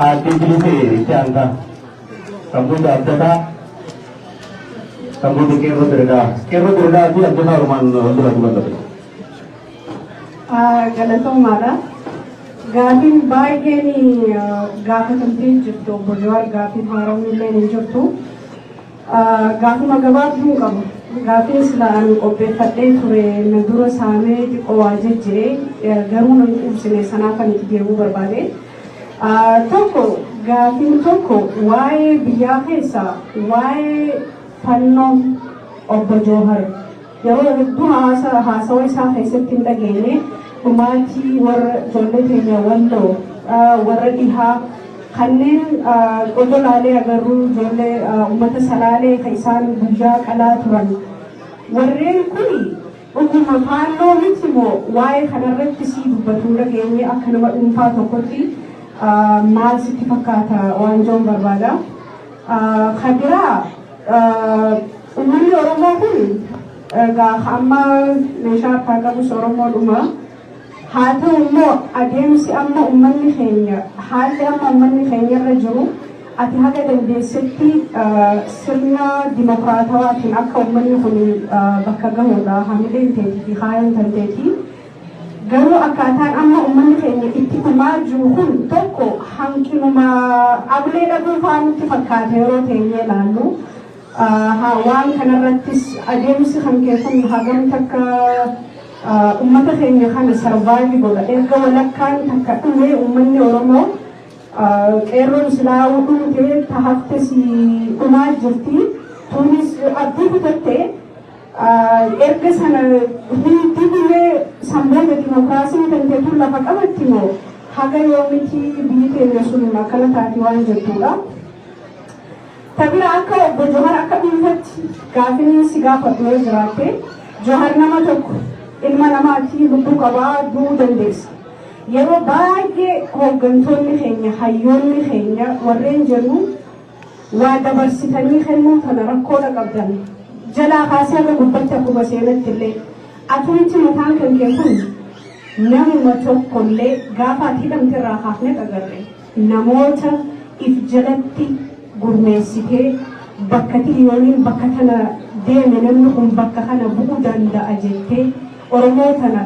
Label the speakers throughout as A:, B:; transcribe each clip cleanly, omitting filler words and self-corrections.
A: Tinggi jangka, kamu dah kamu dikira terda tu ada normal dulu tu.
B: Galatong mara, gafin bagai ni gafin penting jatuh, berjual gafin marang ni ni jatuh, gafin magawat dulu kamu, gafin selaan kopi fateh thore nadura sahame di kawaje je, garun usine sanakan itu dia berbalik. Toko gafin toko, why biaya hesa, why panom obbo Johar. Jauh itu hasa wisa hesa tinda gini, umati war jolle thenya wando, war iha kanen odo lale agaru jolle umata salale kaisan buja kala turan. Warren kuni ukuma pano mitimo why kanarat kisi batunda gini akan wa umpa tokoti mal siti fakata wanjong berbada. Khadira umani Oromo kuni Gahama Nesha Pagabu Soromo Uma Hata Umo Adem si Amma Umani Kenya Hata Amma Umani Kenya Rajuru Atihaga dan Deseti Sirna Demokratawa Tinaka Umani Huni Bakagamuda Hamidin Teti Hayan Tanteti Garu Akatan Amma Umani Kenya Itikuma Juhun Toko Hankimuma Abule Dabu Fanu Tifakatero Tenya Lalu Hawan kanaratis adem si hamkesan hagam taka ummata Kenya kana survive goda erga walakan taka ume ummanni Oromo erron silawu umte tahafte si umar jirti tunis abdi butatte erga sana hintibile sambhaga demokrasi tante tulla fakamatimo haga yomiti biyite rasul makala tatiwan jirtula Tabira akka obbo Johar akka dhuunfatti gaafini si gaafatee jiraate Johar nama tokko ilma namaatti lubbuu qabaa du'uu dandeessa. Yeroo baay'ee hooggantoonni keenya hayyoonni keenya warreen jennu waa dabarsitanii kennuu kana rakkoodha qabdan. Jalaa kaasee akka gubbatti akkuma seenatti illee atuutti mataan kan kee kun namuma tokkollee gaafa ati hidhamte irraa kaafnee agarre namoota if jalatti gurmeessitee bakka tiliyooniin bakka tana deeme namni kun bakka kana bu'uu danda'a jettee Oromoo tana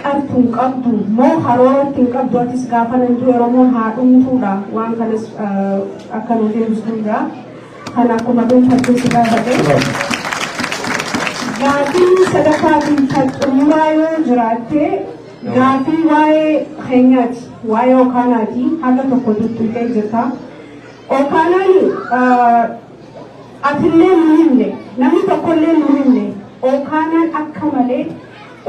B: qartuun qabdu moo harooratti hin qabdu atis gaafa nantu Oromoon haa dhumtuudha waan kanas akka nu deebisuudha kana akkuma dhuunfattee si gaafate gaafii sadaffaatiin kan xumuraa yoo jiraatte gaafii waa'ee keenyaati waa'ee Okaanaati haga tokko tuttuqee jirta. Okaanani atillee nuhimne namni tokkollee nuhimne Okaanaan akka malee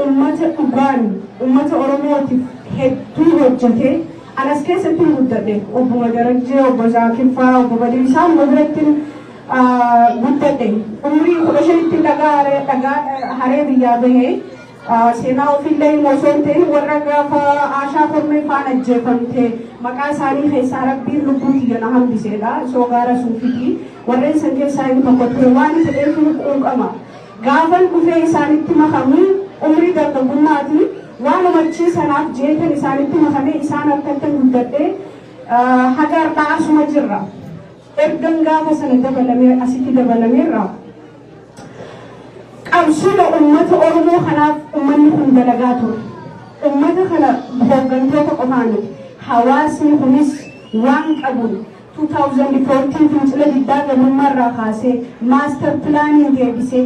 B: ummata dhugaan ummata Oromootiif hedduu hojjete anas keessatti guddate obbo Madarajjee obbo Zaakifaa obbo Badii isaan biratti guddate umrii 15tti dhagaa haree biyyaa bahee seenaa ofiillee moosoo ta'e warra gaafa Aashaa Kormee faana ajjeefamte maqaa isaanii keessaa rabbiin lubbuu kiyya na hambiseedha soogaara suufiti warreen san keessaa inni tokko ture waan ta'eef quuqama gaafan dhufee isaanitti makamu umrii dargaggummaati waan umachii sanaaf jeetan isaanitti makamee isaan akkatti guddadhe hagar baasuma jirra ergan gaafa sana dabalamee asitti dabalameerra qabsuma ummata Oromoo kanaaf ummanni kun dalagaa ture ummata kana hooggantoota qofaani hawaasni kunis waan qabuun 2014 fincila diddaa gabrummaarraa kaasee maaster pilaaniin deebisee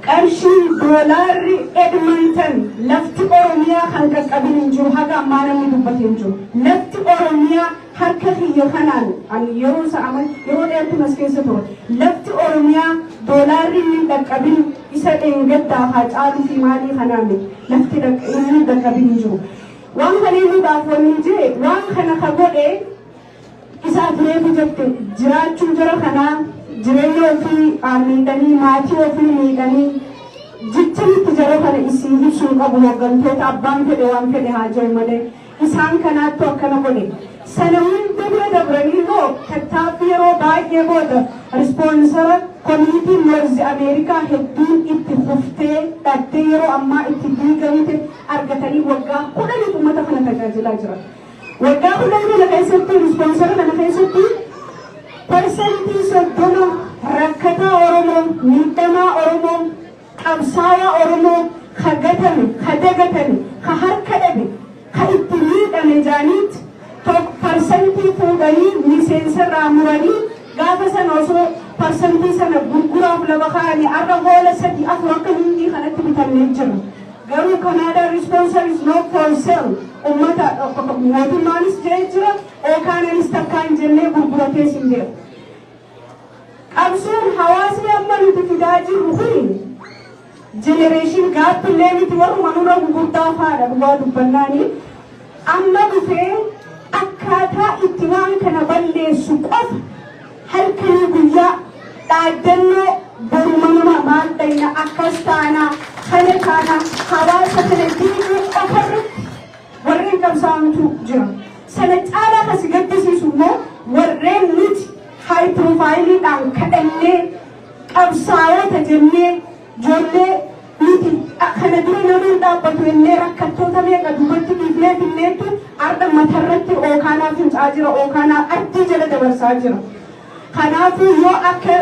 B: qarshii doolaarri Edmonton lafti Oromiyaa kan qaqqabin hin jiru haga ammaa namni dubbate hin jiru lafti Oromiyaa harka kiyya kanaan yeroo sa'aman yeroo dheertu mas keessa ture lafti Oromiyaa doolaarri hin qaqqabin isa dheengaddaa haa caaluu fi maalii kanaan lafti inni qaqqabin hin jiru waan kana himuudhaaf waliin jee waan kana ka godhe isaaf reefu jette jiraachuu jara kanaa jireenya ofii miidhanii maatii ofii miidhanii jichanitti jara kana isii ibsuun qabu hooggantoota abbaan fedhe waan fedhe haa jiru malee isaan kanaattu akkana godhe sana hunda bira dabranii immoo tattaaffii yeroo baay'ee booda rispoonsara komiitiin Noorzi Ameerikaa hedduun itti huftee dhattee yeroo ammaa itti diigamte argatanii waggaa 10 uummata kana tajaajilaa jira. waggaa kudhan kana keessatti ispoonsara kana keessatti parsantii 30 rakkataa Oromoo, miidhamaa Oromoo, qabsaa'aa Oromoo ka gatame, ka dagatame, ka harka dhabe, ka itti miidhame jaaniit parsantii fuudhanii miseensarraa muranii gaafa sana osoo parsantii sana gurguraaf lafa kaa'anii arra goola 3-4 akka hindii kanatti bitamnee jiru. Garuu Canada sponsor is not for sale. Ummata mootummaanis jee jira ookaanis takkaan jennee gurguratee sin jira. Qabsoon hawaasni amma nuti fidaa jirru kuni generation gap illee miti warruma nurra gurgurtaa faadha dhugaa dubbannaanii amma dhufee akkaataa itti waan kana balleessu qofa halkanii guyyaa dhaaddannoo borumanuma maal dhayna akkas taanaa kana taanaa hawaasa kana diiguu qofarratti warreen qabsaa'antu jira. Sana caalaa kasi gaddisiisu immoo warreen nuti high profileidhaan kadhannee qabsaa'ota jennee ijoollee nuti kana dura namaan dhaabbatu jennee rakkattoota meeqa duubatti dhiifnee finneetu arda matarratti ookaanaa fincaa jira, ookaanaa ardii jala dabarsaa jira. Kanaafuu yoo akka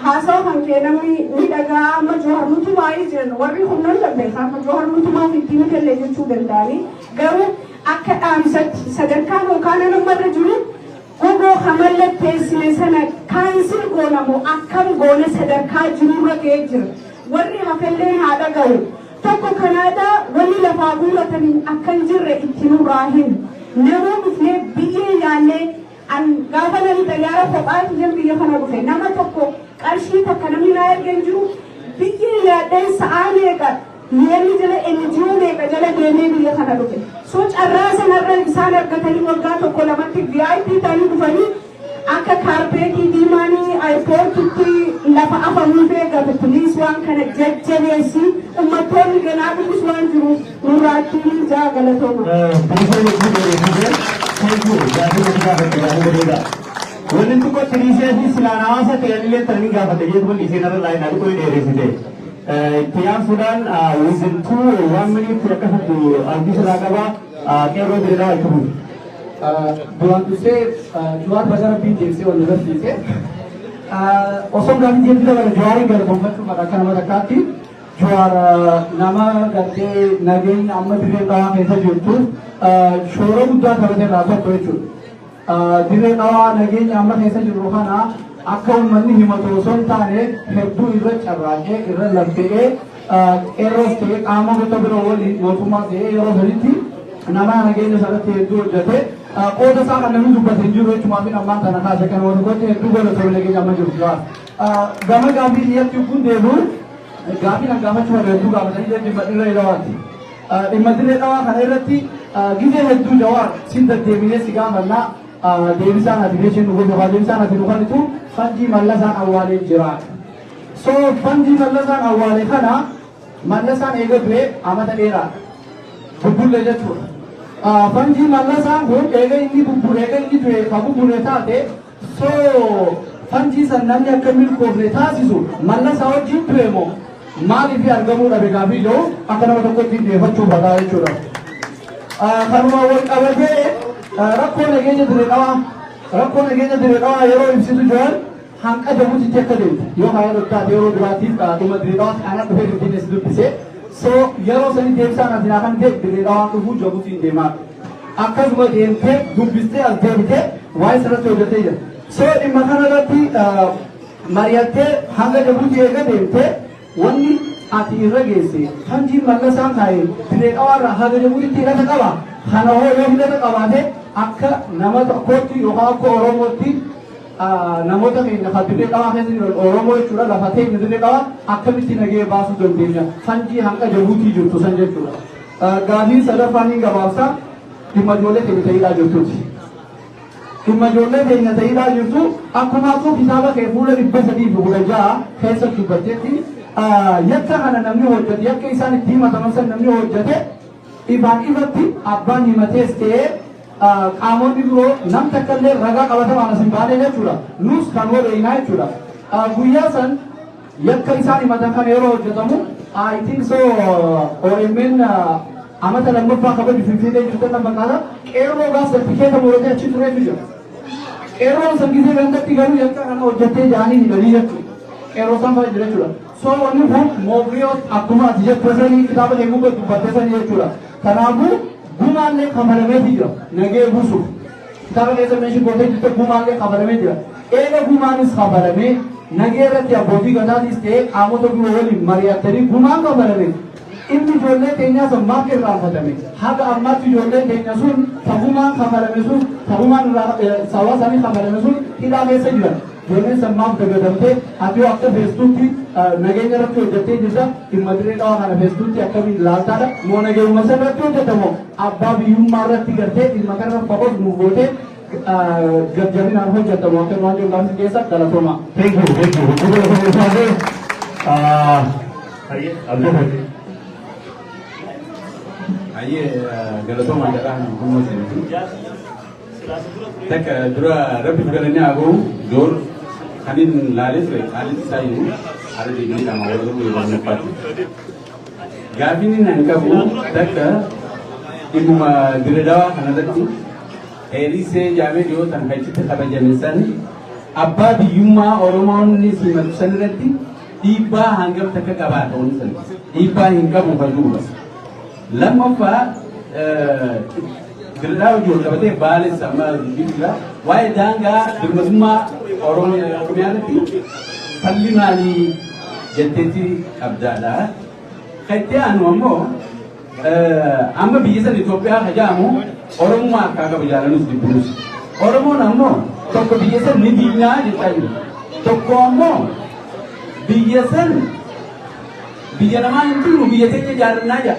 B: haasawa kan kennamni miidhagaa amma Jowaar Nutumaa jiran warri humnaan dandeessaa amma Jowaar Nutumaa ittiin illee jechuu danda'anii garuu akka dhaamsatti sadarkaan ookaanaa namarra jiru gogoo kamallatteessine sana kaansil goonamu akkam goona sadarkaa jirurra ga'ee jira. Warri hafalleen haa dhaga'u. Tokko Kanaadaa wanni lafaa guuratanii akkan jirre itti nurraa hin nama dhufnee biyyee yaannee an gaafa namni xayyaara kophaati jan biyya kana dhufe nama tokko qarshii takka namni naa ergen jiru biyyee yaadheen sa'aa meeqa mi'eelli jala NGO meeqa jala deemee biyya kana dhufe. So carraa sanarra isaan argatanii waggaa tokko lamatti VIP ta'anii dhufanii akka kaarpeetii diimaanii airpoortitti lafa afamuu beekatu piliis waan kana jajjabeessi uummattoonni ganaa dhufus waan jiruuf nurraatti jaa galatooma.
A: Wanti tokko tiriisee fi silaan hawaasa ta'anillee ta'anii gaafate jechuun wanti isheen irra laayinaa dhiqoo dheeressite. Itti aansuudhaan within 1 minute akkasitti argisiisaa qaba qeerroo diriiraa itti fufu.
C: Duraan dursee Jowaar Bagara deebisee wal barsiise. Osoo gaaffii deebii dabala Jowaarin galateeffachuuf akka nama takkaatti Jowaar nama gartee nageenya amma dirree dhawaa keessa jirtu shoora guddaa taphatee irraa tokko jechuudha. Dirree dhawaa nageenya amma keessa jiru kana akka uummanni himatu osoo hin taane hedduu irra carraaqee irra laffa'ee qeerroos ta'ee qaama gosa biroo waliin mootummaa ta'ee yeroo sanitti nama nageenya sanatti hedduu hojjete qooda isaa kan namni dubbate hin jiru jechuudha fi ammaan kana kaase kan wal gote hedduu godhatame nageenya amma jiru jira. Gama gaaffii dhiyeessuu kun deebi'uun gaaffii kan gaafachuu hedduu gaafatanii dhimma dirree dhawaati. Dhimma dirree dhawaa kana irratti gizee hedduu Jowaar sin deddeebinee si gaafannaa deebisaan ati deeshin dhugoota deebisaan ati dhuganitu fanjii mallasaan awwaalee jira. So fanjii mallasaan awwaalee kana mallasaan eega du'e amata dheeraa bubbulee jechuudha. Fanjii mallasaan kun eega inni du'e kan bubbulee taate so fanjii san namni akka milkoofne taasisu mallasaa wajjin ture moo maaliif argamuu dhabe gaaffii jiru akka nama tokkotti deeffachuu bataa jechuudha. Kanuma wal qabatee rakkoo nageenya dirree dhawaa yeroo ibsitu jiran hanqa jabuutitti akka deemte yoo haa dhoktaate yeroo duraatiif dhuma dirree dhawaa kana dhufee dubbiin si dubbise so yeroo sanii deebisaan asinaa kan ta'e dirree dhawaa dhufuu jabuutiin deemaa akkasuma deemtee dubbistee as deebitee waa'ee sirratti hojjetee jira. So dhimma kanarratti mari'attee hanga jabuutii eega deemtee wanni ati irra geesse fanjii mallasaan taa'e dirree dhawaarraa haga jabuutitti hidhata qaba. Kana hoo yoo hidhata qabaate akka nama tokkootti yookaan akka Oromootti namoota keenya kan dirree dhawaa keessa jiran Oromoo jechuudha lafa teenya dirree dhawaa akkamitti nagee baasuu dandeenya fanjii hanga jabuutii jirtu san jechuudha. Gaaffii sadaffaan hin gabaabsa dhimma ijoollee keenya ta'idhaa jirtuuti. Dhimma ijoollee keenya ta'idhaa jirtu akkuma akkuma kitaaba kee fuula 316 keessa dubbatteetti yakka kana namni hojjete yakka isaan itti himataman san namni hojjete ifaan ifatti abbaan himatees ta'ee qaamonni biroo nam takka illee ragaa qabatamaan as hin baane jechuudha. Nus kan waliinaa jechuudha. Guyyaa san yakka isaan himatan kan yeroo hojjetamu I think so OMN amata lammaffaa kabaju finfinnee jirtan nama kana qeerroo gaaf sartikeeta moorotee achi tureetu jira. Qeerroon san gisee gandatti garuu yakka kana hojjettee jaanii hidhanii jechuudha. Qeerroo san fa'a jira jechuudha. So wanni kun moogiyoo akkuma ati jettu sanii kitaaba eeguu dubbattee sanii jechuudha. Kanaafuu gumaallee kafalameeti jira nagee buusuuf. Kitaaba keessa meeshii gootee jirte gumaallee kafalamee jira. Eega gumaanis kafalamee nagee irratti abbootii gadaatis ta'ee qaamota biroo waliin mari'attanii gumaan kafalamee inni ijoollee keenyaa sun maaf irraanfatame haga ammaatti ijoolleen keenya sun tagumaan kafalame sun tagumaan sababa sanii kafalame sun hidhaa keessa jiran ijoolleen san maaf dagadamtee ati yoo akka feestuutti nageenya irratti hojjettee jirta dhimma diree dhawaa kana feestuutti akkamiin laaltaadha moo nageenyuma san irratti hojjetamoo abbaa biyyummaa irratti gartee dhimma kana faqos nu gootee gajjabinaan hojjetamoo akka waan jedhamu keessa galatooma.
A: Thank you.
D: Aye, galatoma jalan hukum sini. Tak dura rapi bukannya aku jor kanin laris saya ada di sini sama orang tu yang nampak. Gavin ini nangkapu tak ibu diredawa karena tu Eri se jame jo tangkai cita kaba jamisan abba di yuma oromon ni simat sanrati iba hanggap tak kaba tahun san iba hingga mufadu lama fa diredawa jo kabate balik sama bila wai danga bermazma oromnya ti palimali jenteti abdala kaitia anu ambo amma biasa di Ethiopia hajamu Oromummaa akka kabajaalanis dibbinuus Oromoon ammoo tokko biyya san ni diinaa jechaa jiru tokko ammoo biyya san biyya namaa hin turru biyya teenya jaarannaa jira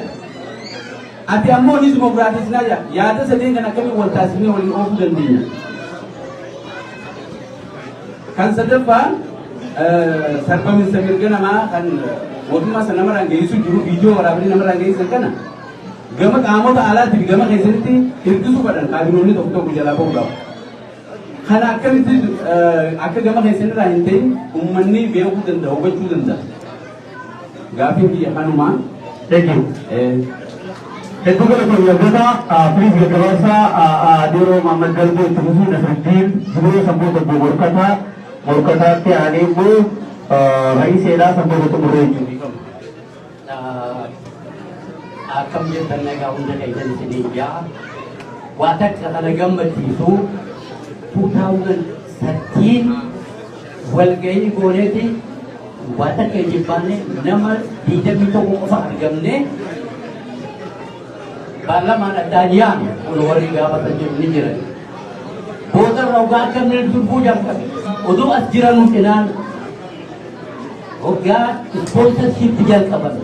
D: ati ammoo ni dimokiraatisnaa jira yaada sadeen kan akkamiin wal taasifnee waliin oofuu dandeenya kan sadaffaan sarbaminsa mirga namaa kan mootummaa sana namarraan geessuu jiru viidiyoo waraabanii namarraan geessan kana gama qaamota alaatiif gama keessatti hirkisuu fadhan kaabinoonni tokko tokko jalaa ba'uu qabu. Kana akkamitti akka gama keessanirraa hin ta'in uummanni beekuu danda'a hubachuu danda'a. Gaafiin biyya kanumaa.
A: Thank you. Hedduu galateeffata Piriis Gaggabaasaa Adeeroo Maamad Galboo itti fufuu Nasruddin Jibroo Samboota Morkataatti aanee immoo Ra'iiseedhaa Samboota xumurree jechuudha.
E: Akkam jettan nagaa hunda keessan isinii jaa waa takka kana gammachiisu 2013 walgahii gooneeti waa takka jibbaanne nama 21 qofa argamne baarlamaan addaan yaame kun warri gaafatan jiru ni jiran booda rogaa akkamne durbuu jalqabe oduu as jiranu cinaan hoggaa ispoonsarship jalqabame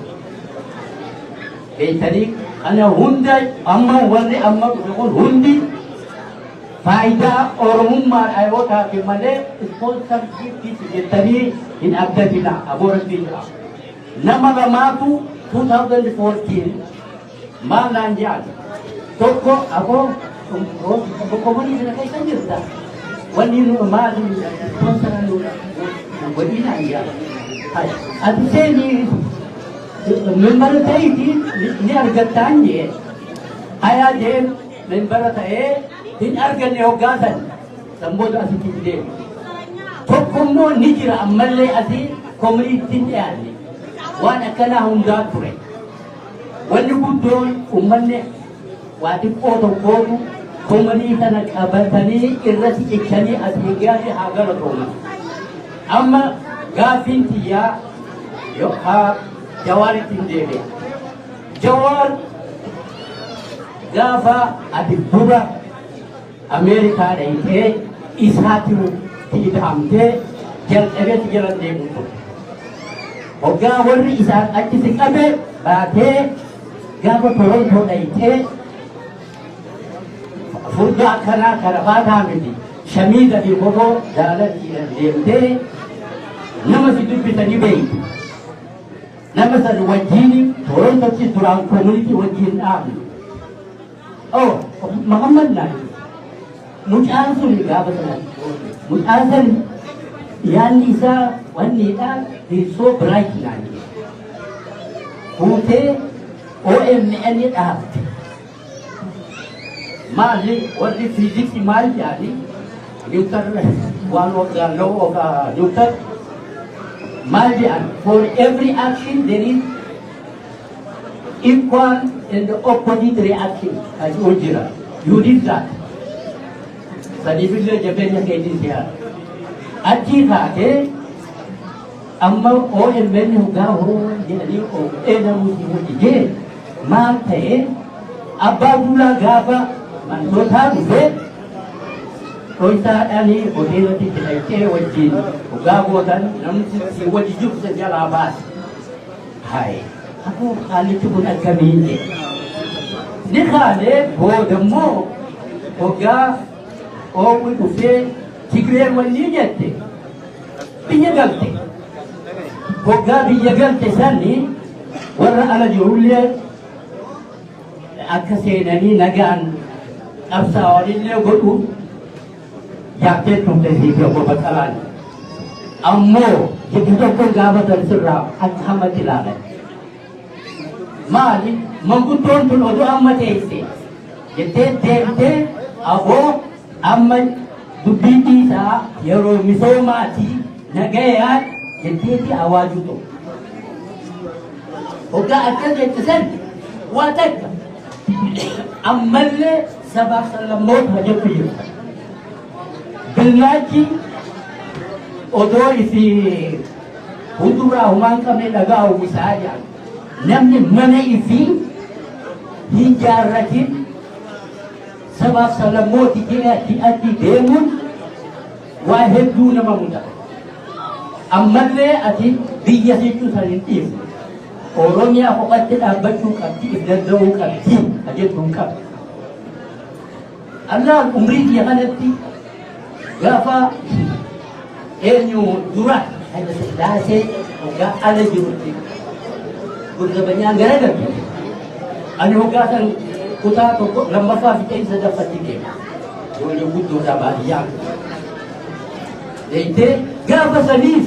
E: Beitani ana hunda amma warri amma kun hundi faida orumma ayota ke male sponsorship ditani in abdadina aboratina nama ramatu 2014 mananja toko abo komoni sana kai sanjirta wani nu ma di sponsor nu wani na ya hai adiseni member taiti ni argatanye aya je member tae din arganne hogasan samboda asikide tokkommo ni jira amalle asi community yani wana kana hunda ture wani guddoon ummanne wadi qoto qotu community sana qabatani irrati ichani asigani hagala toma amma gafintiya yo ha Jawar tindele, Jawar gafa adibura Amerika dayte isatimu tidamte jal ebe tijaran debu. Oga warri isat achi sikabe bate gafa Toronto dayte furga kana karabata miti shamida di bogo dalat demte nama situ bitani bayi. Nama sa wajini Toronto si turang community wajin ami. Oh, Muhammad na. Mujasa ni gabatan. Mujasa yan isa wanita is so bright na. Kute OMN dhaabde. Maali warri fiiziksii maal jedhani Newton waan naannoo Newton maal jedhan for every action there is equal and opposite reaction as ujira. You did that. Sadibillah jabeenya keetii siyaa. Achi kaatee amma OMN hoggaa hoo jedhanii eenamuuti hojii maal ta'e abbaa duulaa gaafa mantootaa dhufee toytaadhaanii hoteelatti filattee wajjin hoggaa gootan namni si wajji jirtu jalaa baase. Hayi akkuma haallichi kun akkamiin jedhe. Ni kaalee boodammoo hoggaa oomwi dhufee Tigreen wallii jette biyya galte. Hoggaa biyya galte sanni warra ala jirullee akka seenanii nagaan qabsaa'anillee godhu jaaktee turte siifee obbo Baqqalaan. Ammoo jibbi tokko gaafatan sirraa akka hammatti ilaalan. Maali manguddoon tun oduu amma teesse jettee deemtee aboo amma dubbii dhiisaa yeroo misoomaatii nagayaan jetteeti awaaju ta'u. Hoggaa akka jette san waa takka ammallee sabaaf sallammoota hojjetu jiru. Billaachi odoo ifi hunduraa humaan qabne dhagaa uwwisaa jira. Namni mana ifi hin jaarratin sabaaf sallammooti jedhatti addi deemuun waa hedduu nama mudata. Ammallee ati biyya jechuu san hin dhiifne. Oromiyaa kophatti dhaabbachuu qabdi, if danda'uu qabdi, ajettuun qabdi. Allaan umrii kiyya kanatti gaafa eenyu dura Hayila Sillaasee hoggaa ala jirutti gurgabanyaan garagalte. Ani hoggaa san kutaa tokko lammaffaa fi ta'in sadaffatti deema. Ijoollee guddoodhaa baadiyyaa. Deeytee gaafa saniif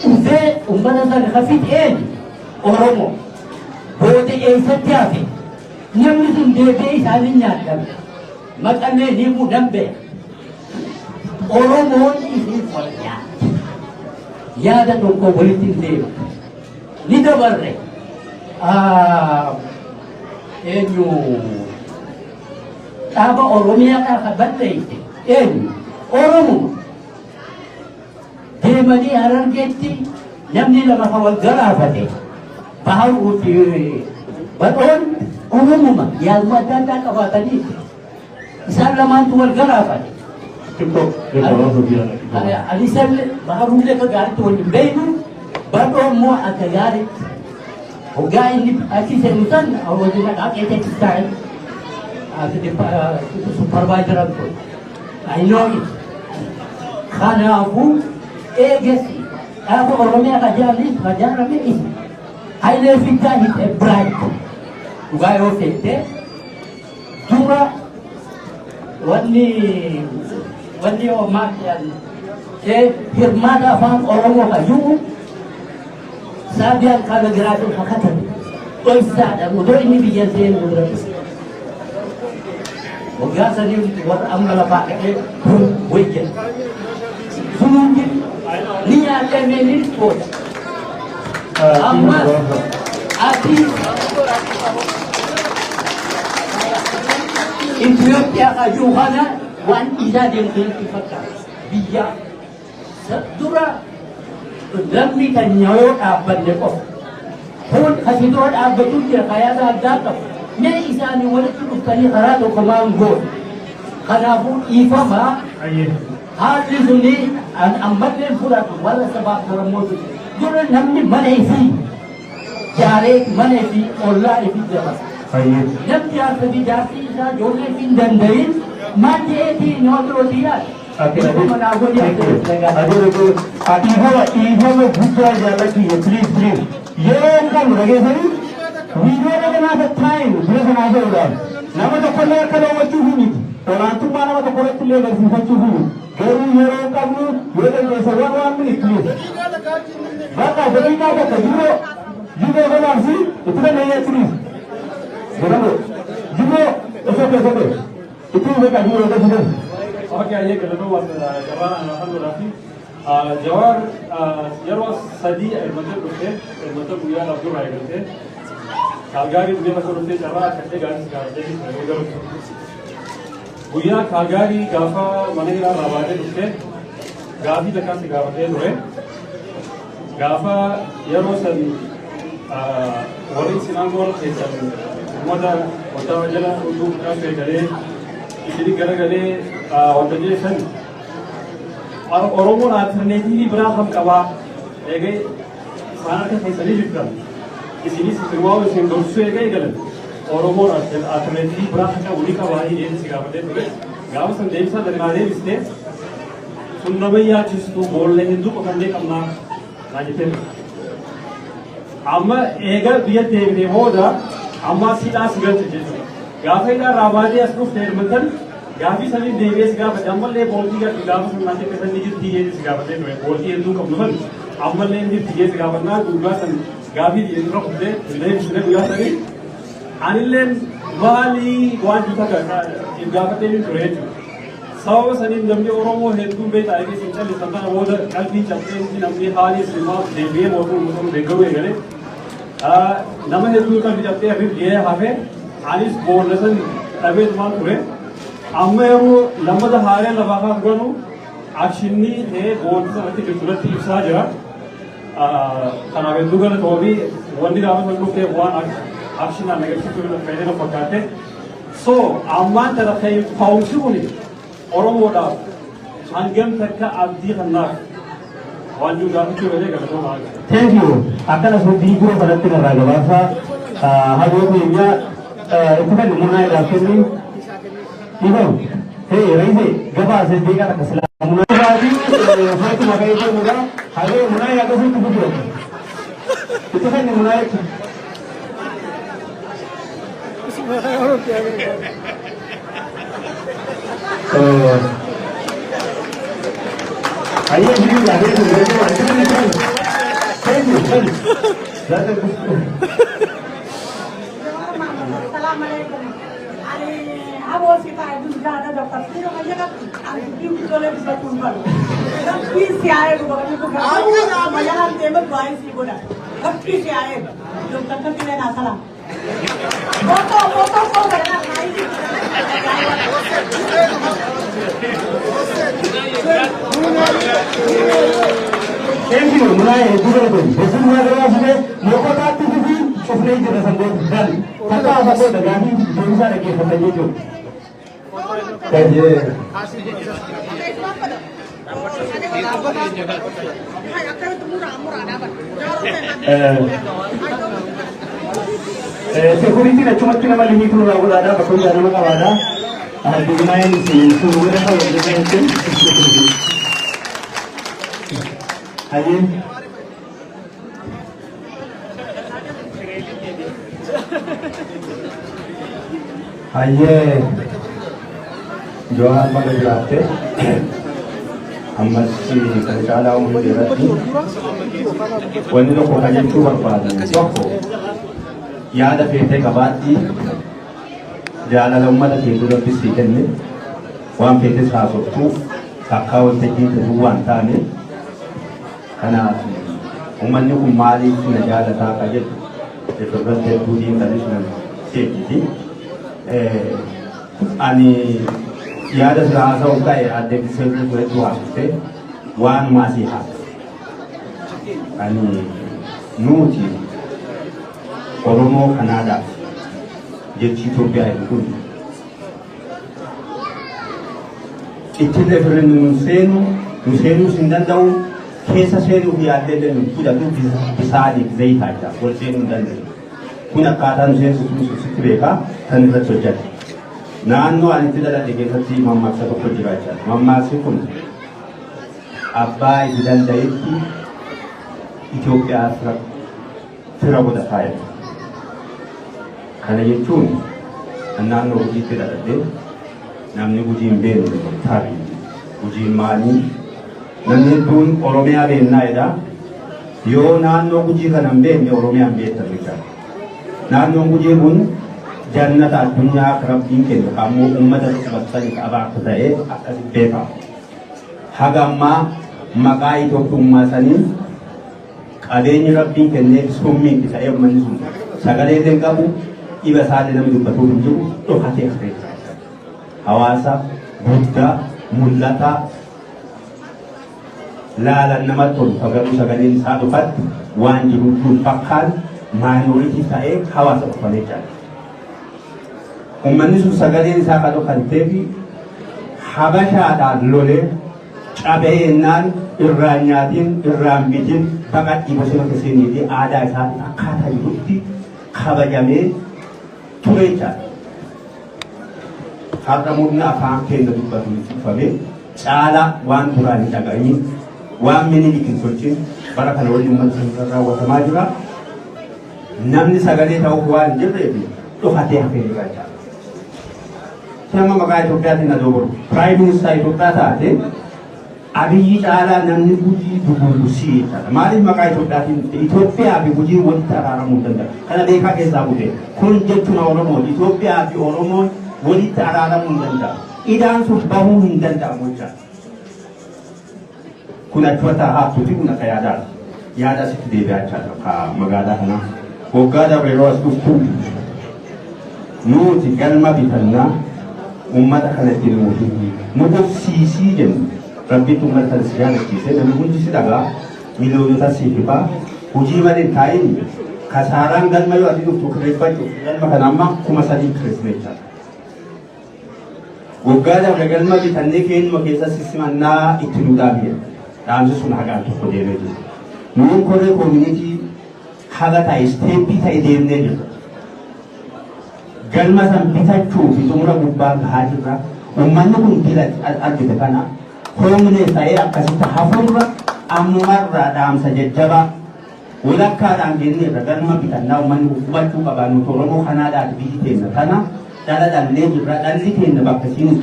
E: dhufee uummata sana hafit eenyu Oromo booda eessatti hafe namni sun deebi'ee isaanii nyaatan maqalee ni mudambe Oromoon isin fayyaa yaada tokko walitti hin deemu ni dabarre eenyu dhaaba Oromiyaa kan balleeyse eenyu Oromo deemanii Harargeetti namni lama kan wal garaafate bahar uti badon umumuma yaalma adda addaa qabaatanii isaan lamaantu wal garaafate. Alisan baharullee ka gaaritti waliin beeynu badoo immoo akka gaaritti hoggaa inni achi seenu san wajjin dhaqeeteetti ta'e supervaayizaran kun. I know it. Kanaafuu eegasi dhaaba Oromiyaa kajaarame isa. Hayila Sillaasee is a bride. Dhugaa yoo feete dura wanni homaa hirmaata afaan Oromoo kayyuu saabiyaan kaala giraatiin fakkaatan dhoysaadhaan odoo inni biyya seenu dura. Waggaa sanii warra amma lafaa dhaqee wayya. Sunuuti ni nyaatee meelii tooda. Amma ati Itoophiyaa kayyuu kana waan isaa deemtee fakkaata. Biyya dura namni kan yoo dhaabbanne qofa. Kun kasitoo dhaabbatuun jira kayaasa addaa qabu. Mee isaanii walitti dhuftanii karaa tokko maangoon. Kanaafuu dhiifamaa haalli suni ammallee fudhatu warra sabaaf Oromooti. Dura namni mana isii jaaree mana isii ollaa isii dabasa. Namni jaarsa fi jaarsi isaa ijoollee isii hin danda'in maal ta'eetii nama birootii yaada. Dhiifama guddaa jaallatu please. Yeroo kan dhageessanii viidiyoo dhaganaaf taayin bira sanaa ta'uudhaan nama tokkollee akka daawwachuu fi miti. Olaantummaa nama tokko irratti illee agarsiifachuu fi garuu yeroo qabnu yoo dandeessa waan please. Bakka daqiiqaa takka jiroo golaafsi itti dandeenya please.
A: Berapa? Jumlah, satu. Itu mereka jumlah ada sudah.
F: Oke, aja kalau buat Jawar, alhamdulillah. Jawar, Jawar sadi, macam tu, macam dia nak jual ayat tu. Kalgari dia macam tu, Jawar kerja garis sekarang jadi sekarang. Buya Kalgari gafa mana kita rawat tu, gafi dekat sekarang tu, gafa Jawar sadi, orang sinangol macam mana, orang jalan untuk kerja kerja. Jadi gara-gara organization Oromo alternative beraham kawa, jadi sana ke faisali juga. Di sini semua orang dorsu ega igalan. Oromo alternative beraham kawa uli kawa ini jadi segala macam tu. Gawa sendiri sa dari mana ini? Sunamaya cistu boleh Hindu pakai kamna lagi tu. Amma ega dia tegi hoda, amma sila segala jadi. Gafi का रावादी अस्कुफ नेरमतन गाफी सभी देवेश का जम्मल ले बोलती का गाफ संनाते के सन निजित दिए जिस गाफते में बोलती है दूँ कम्मल अम्मल ने निजित दिए जिस गाफना दूँगा सन गाफी दिए दूँ खुदे ले सुने बुला सभी अनिलें वाली वान जुटा करना इन गाफते में क्रेज साव सनी जम्मे औरों हेतु में तारीख सिंचन लिखना वो दर कल भी चलते हैं जिन अपने हाली सिमा देविये मोटू मोटू देखोगे गले नमः हेतु का भी चलते हैं अभी ये हावे आनिस बोलसन अबे तुमान पूरे अम्मे वो लंबा हारे लबाका गनु आशिनी थे बोलते समय की तुरंत इफ्सा जरा खनाबेंदु गन तो भी वंदी राम संगुप थे वन आशिना नेगेटिव तो पहले ना पकाते सो अम्मा तरह के फाउंसी बोली औरों वो डा अंगम तक का आदि खन्ना वाजू गाँव के वजह कर दो मार्ग
A: Thank you. Akan asal diibu pada tinggal raja bahasa. Hari ini itu kan mulai rakyat ini. Ibu, hey, Raisi, gapa sih dia kata keselamatan. Mulai lagi, saya tu makai itu muda. Hari mulai aku sih tu betul. Itu kan mulai. Ayah jadi lagi tu, thank you.
B: Assalamualaikum. Aku sih tak ada juga ada dokter. Tapi orang aja kan, aku juga boleh bisa tumpah. Tapi siapa yang bukan itu kan? Aku macam orang tembak bayi sih bukan. Tapi siapa? Dokter kan tidak nasalah. Foto kau benar naik.
A: Thank you. Mulai juga tu. Besok mulai orang sudah mokok tak tu sih. Sofrei jelas sambut dan kata apa pun dengan ini bisa lagi sampai itu. Jadi. Security na cuma cuma lagi itu lah udah ada betul ada macam ada. Digunakan si suruh apa digunakan itu. Aje. Aye, Johan pada berarti, amat si kerja umum berarti, wanita kau kaji tu berpada, siapa? Ya ada pihak kabati, jalan umum ada pihak tu lebih sedikit ni, wan pihak sahut tu, sakau teki keruan tani, karena umum ni kumali sini jalan tak kaji, itu berarti tu di tradisional segi. Ani ya ada serasa ukai ada sesuatu itu apa? Wan masih hak. Ani nuti Oromo Kanada jadi Ethiopia itu. Itu referendum senu sindan tahu kesa senu biar ada dan sudah tu bisa di saja. Kalau senu dan kuna katan senu susu mereka dan terjadi. Nano ani tidak ada digitasi mama satu perjalanan. Mama sipun abai dan daiti Ethiopia terlalu kaya. Karena itu, anak uji tidak ada. Namanya uji ben tari, uji mani. Namanya pun Oromia ben naida. Yo nano uji kan ben Oromia ben terlihat. Nano uji pun
D: jannata addunyaa rabbiin kennu kammoo uummata dhukkubsanii qabaatu ta'ee akkasitti beekama. Haga ammaa maqaa Itoophiyummaa saniin qabeenyi rabbiin kennee summiin ta'ee uummanni sun sagalee illee qabu dhiba isaallee namni dubbatu hin jiru dhokatee hafee hawaasa guddaa mul'ataa laalan namatti tolu garuu sagaleen isaa dhufatti waan jiru kun fakkaan maayinooritii ta'ee hawaasa dhufanii jira. Uummanni sun sagaleen isaa kan dhufantee fi habashaadhaan lolee cabeennaan irraa nyaatiin irraan bitin baqadhii bosona keessanii fi aadaa isaatiin akkaataa jirutti kabajamee ture jira. Har'a murna afaan keenya dubbatu dhufamee caalaa waan duraan hin dhaga'in waan minilik hin tolchin bara kana waliin uummata sana raawwatamaa jira. Namni sagalee ta'uuf waan hin jirreef dhokatee hafee jira jechuudha. Nama maqaa Itoophiyaatiin na doggoru Piraayim Ministeera Itoophiyaa taate Abiyyi caalaa namni Gujii dugulusii jechuudha. Maaliif maqaa Itoophiyaatiin Itoophiyaa fi Gujii walitti araaramuu hin danda'u. Kana beekaa keessaa bu'e. Kun jechuun Oromoo Itoophiyaa fi Oromoon walitti araaramuu hin danda'u. Idaan sun bahuu hin danda'amu jechuudha. Kun achumatti haatuuti kun akka yaadaadha. Yaada sitti deebi'aa jechuudha magaalaa kanaa. Waggaa dabre yeroo as dhuftu nuti galma bitannaa ummata kanatti nu hofsiisii jennu rabbiitu ummata kana si jaalachiisee namni hundi si dhagaa miliyoonota siififaa hojii malee taa'in kasaaraan galma yoo ati dhuftu kireeffachuuf galma kana amma 3,000 kireeffachaa. Waggaa dabre galma bitannee keenyuma keessa simannaa itti nu dhaabee dhaamsi sun hagaan tokko deemee jiru. Nuun koree koomunitii haga ta'e isteeppii ta'e deemnee jirra. Galma san bitachuuf xumura gubbaa gahaa jirra. Uummanni kun bila argite kana hoomnee ta'ee akkasitti hafuurra ammumarraa dhaamsa jajjabaa walakkaadhaan jenneerra galma bitannaa uummanni hubachuu qabaa nuti Oromoo kanaadhaati biyyi keenya kana dhala dhallee jirra dhalli keenya bakka isiin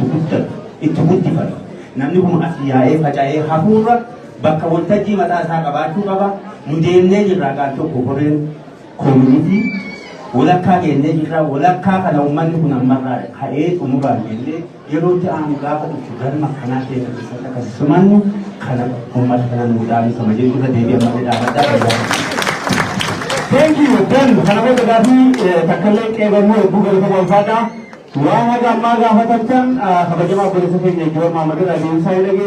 D: itti guddifatu. Namni kun as yaa'ee faca'ee hafuurra bakka waltajjii mataa isaa qabaachuu qaba. Nu deemnee jirra gaan tokko koreen koomunitii walakkaa kennee jirra walakkaa kana uummanni kun ammarraa ka'ee xumuraan jennee yerootti aanu gaafa dhufu galma kanaa keessa keessatti akkasumannu kana uummata kana nu dhaabisama jechuudha deebii ammallee dhaabaddaa.
A: Thank you. Dan kana booda gaafii takkallee qeebannoo hedduu galata gonfaadha. Waan haga ammaa gaafatamtan kabajamaa obboleessa keenya Joon Mahammad irraa deemsaa